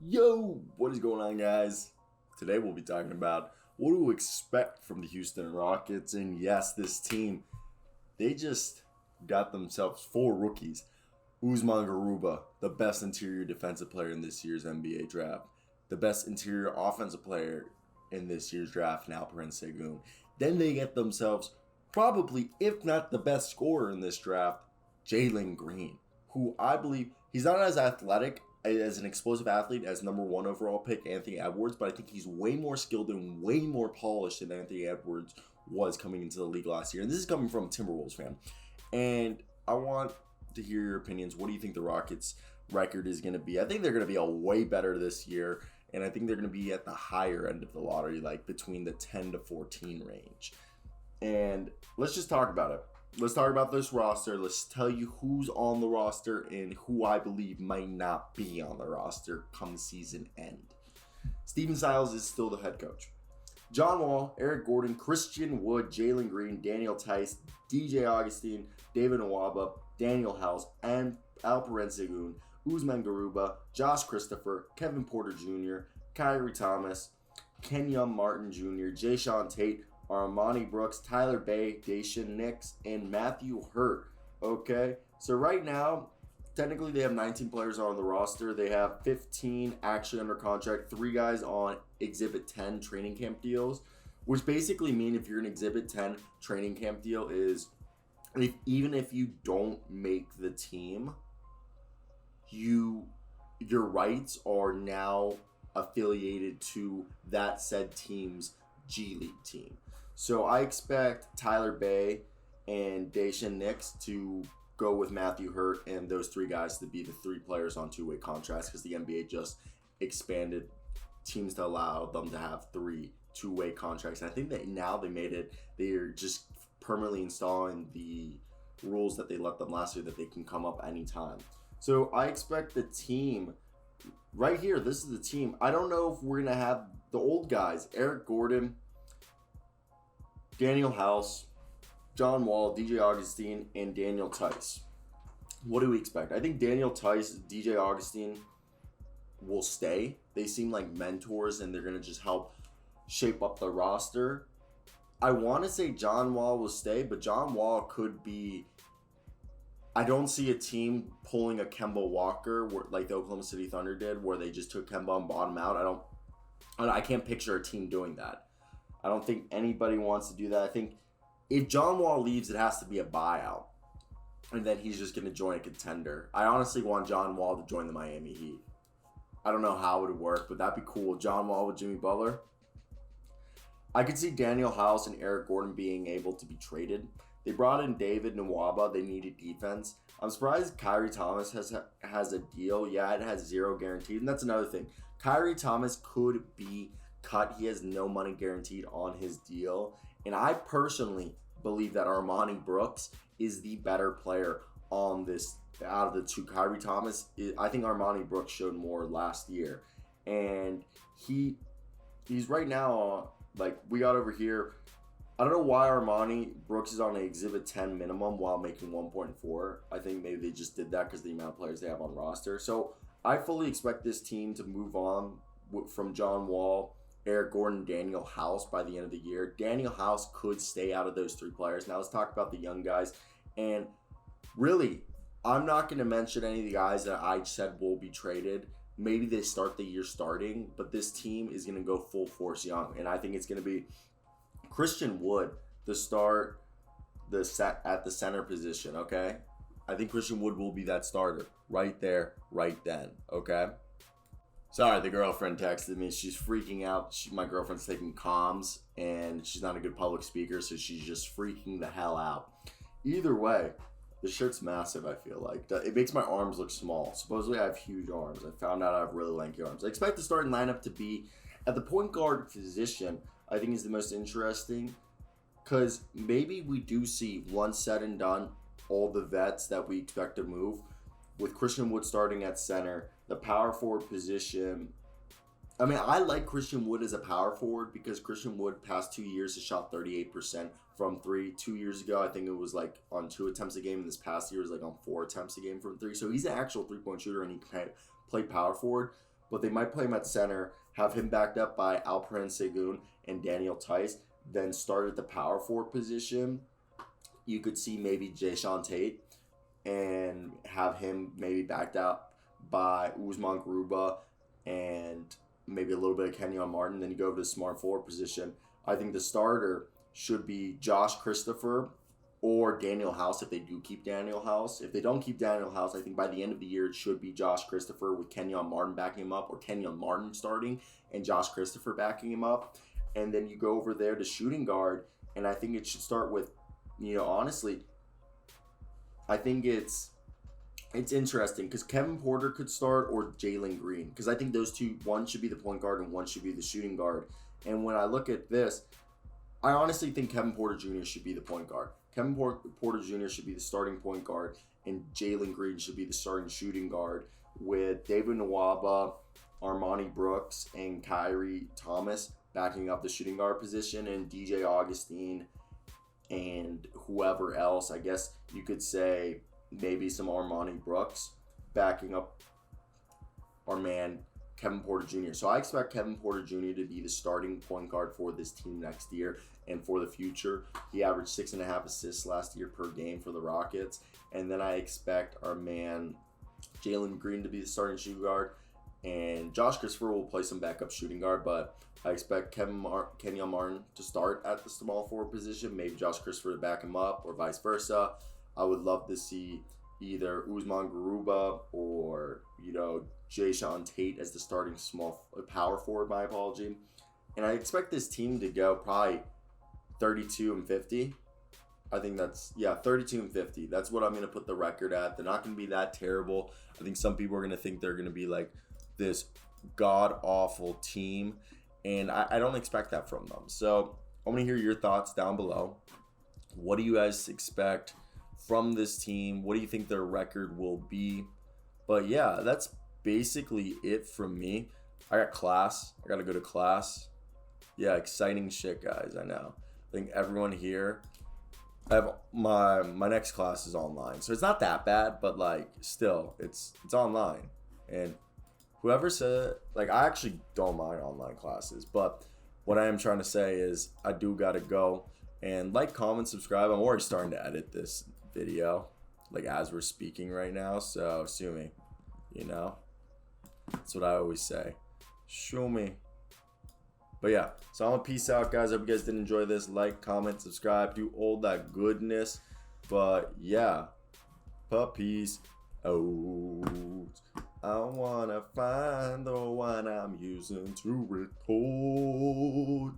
Yo, what is going on, guys? Today we'll be talking about what to expect from the Houston Rockets. And yes, this team, they just got themselves four rookies. Usman Garuba, the best interior defensive player in this year's NBA draft. The best interior offensive player in this year's draft, now Sengun. Then they get themselves probably, if not the best scorer in this draft, Jalen Green, who I believe he's not as athletic as an explosive athlete as number one overall pick Anthony Edwards, but I think he's way more skilled and way more polished than Anthony Edwards was coming into the league last year. And this is coming from a Timberwolves fan. And I want to hear your opinions. What do you think the Rockets' record is going to be? I think they're going to be a way better this year, and I think they're going to be at the higher end of the lottery, like between the 10 to 14 range. And let's just talk about it. Let's talk about this roster. Let's tell you who's on the roster and who I believe might not be on the roster come season end. Stephen Silas is still the head coach. John Wall, Eric Gordon, Christian Wood, Jalen Green, Danuel Theis, DJ Augustin, David Nwaba, Danuel House, and Alperen Sengun, Usman Garuba, Josh Christopher, Kevin Porter Jr., Kyrie Thomas, Kenyon Martin Jr., Jayshawn Tate, Armani Brooks, Tyler Bay, Daishen Nix, and Matthew Hurt. Okay, so right now, technically they have 19 players on the roster. They have 15 actually under contract, 3 guys on Exhibit 10 training camp deals, which basically mean if you're an Exhibit 10 training camp deal is even if you don't make the team, your rights are now affiliated to that said team's G League team. So I expect Tyler Bay and Daishen Nix to go with Matthew Hurt and those 3 guys to be the 3 players on 2-way contracts because the NBA just expanded teams to allow them to have 3 2-way contracts. And I think that now they're just permanently installing the rules that they let them last year that they can come up anytime. So I expect the team right here, this is the team. I don't know if we're going to have the old guys, Eric Gordon, Danuel House, John Wall, DJ Augustin, and Danuel Theis. What do we expect? I think Danuel Theis, DJ Augustin will stay. They seem like mentors, and they're going to just help shape up the roster. I want to say John Wall will stay, but John Wall could be... I don't see a team pulling a Kemba Walker like the Oklahoma City Thunder did, where they just took Kemba and bought him out. I can't picture a team doing that. I don't think anybody wants to do that. I think if John Wall leaves, it has to be a buyout. And then he's just going to join a contender. I honestly want John Wall to join the Miami Heat. I don't know how it would work, but that'd be cool. John Wall with Jimmy Butler. I could see Danuel House and Eric Gordon being able to be traded. They brought in David Nwaba. They needed defense. I'm surprised Kyrie Thomas has a deal. Yeah, it has 0 guaranteed. And that's another thing. Kyrie Thomas could be cut. He has no money guaranteed on his deal. And I personally believe that Armani Brooks is the better player on this out of the 2. Kyrie Thomas, I think Armani Brooks showed more last year. And he's right now, like we got over here, I don't know why Armani Brooks is on an Exhibit 10 minimum while making 1.4. I think maybe they just did that because of the amount of players they have on roster. So I fully expect this team to move on from John Wall, Eric Gordon, Danuel House by the end of the year. Danuel House could stay out of those 3 players. Now let's talk about the young guys. And really, I'm not going to mention any of the guys that I said will be traded. Maybe they start the year starting, but this team is going to go full force young. And I think it's going to be Christian Wood to start at the center position, okay? I think Christian Wood will be that starter right there, right then, okay? Sorry, the girlfriend texted me. She's freaking out. My girlfriend's taking comms, and she's not a good public speaker, so she's just freaking the hell out. Either way, the shirt's massive, I feel like. It makes my arms look small. Supposedly, I have huge arms. I found out I have really lanky arms. I expect the starting lineup to be at the point guard position. I think is the most interesting because maybe we do see, once said and done, all the vets that we expect to move with Christian Wood starting at center. The power forward position, I mean, I like Christian Wood as a power forward because Christian Wood past 2 years has shot 38% from 3. 2 years ago, I think it was like on 2 attempts a game. And this past year was like on 4 attempts a game from 3. So he's an actual 3-point shooter and he can play power forward. but they might play him at center, have him backed up by Alperen Sengun and Danuel Theis, then start at the power forward position. You could see maybe Jason Tate and have him maybe backed up by Usman Garuba and maybe a little bit of Kenyon Martin. Then you go over to the smart forward position. I think the starter should be Josh Christopher or Danuel House if they do keep Danuel House. If they don't keep Danuel House, I think by the end of the year it should be Josh Christopher with Kenyon Martin backing him up, or Kenyon Martin starting and Josh Christopher backing him up. And then you go over there to shooting guard, and I think it should start with, honestly, I think it's interesting because Kevin Porter could start or Jalen Green, because I think those two, one should be the point guard and one should be the shooting guard. And when I look at this, I honestly think Kevin Porter Jr. should be the point guard. Kevin Porter Jr. should be the starting point guard, and Jalen Green should be the starting shooting guard, with David Nwaba, Armani Brooks, and Kyrie Thomas backing up the shooting guard position, and DJ Augustin and whoever else. I guess you could say maybe some Armani Brooks backing up our man Kevin Porter Jr. So I expect Kevin Porter Jr. to be the starting point guard for this team next year and for the future. He averaged 6.5 assists last year per game for the Rockets. And then I expect our man Jalen Green to be the starting shooting guard. And Josh Christopher will play some backup shooting guard, but I expect Kenyon Martin to start at the small forward position. Maybe Josh Christopher to back him up, or vice versa. I would love to see either Usman Garuba or, Jason Tate as the starting small power forward, my apology. And I expect this team to go probably 32-50. I think that's, 32-50. That's what I'm going to put the record at. They're not going to be that terrible. I think some people are going to think they're going to be like this god-awful team, and I don't expect that from them. So I want to hear your thoughts down below. What do you guys expect from this team? What do you think their record will be? But yeah, that's basically it from me. I got class. I got to go to class. Yeah, exciting shit, guys. I know. I think everyone here, I have my next class is online. So it's not that bad, but like still, it's online. And whoever said, like, I actually don't mind online classes, but what I am trying to say is I do got to go. And like, comment, subscribe. I'm already starting to edit this video, like, as we're speaking right now. So, sue me, That's what I always say. Show me. But yeah, so I'm gonna peace out, guys. Hope you guys did enjoy this. Like, comment, subscribe, do all that goodness. But yeah, puppies. Oh, I wanna find the one I'm using to record.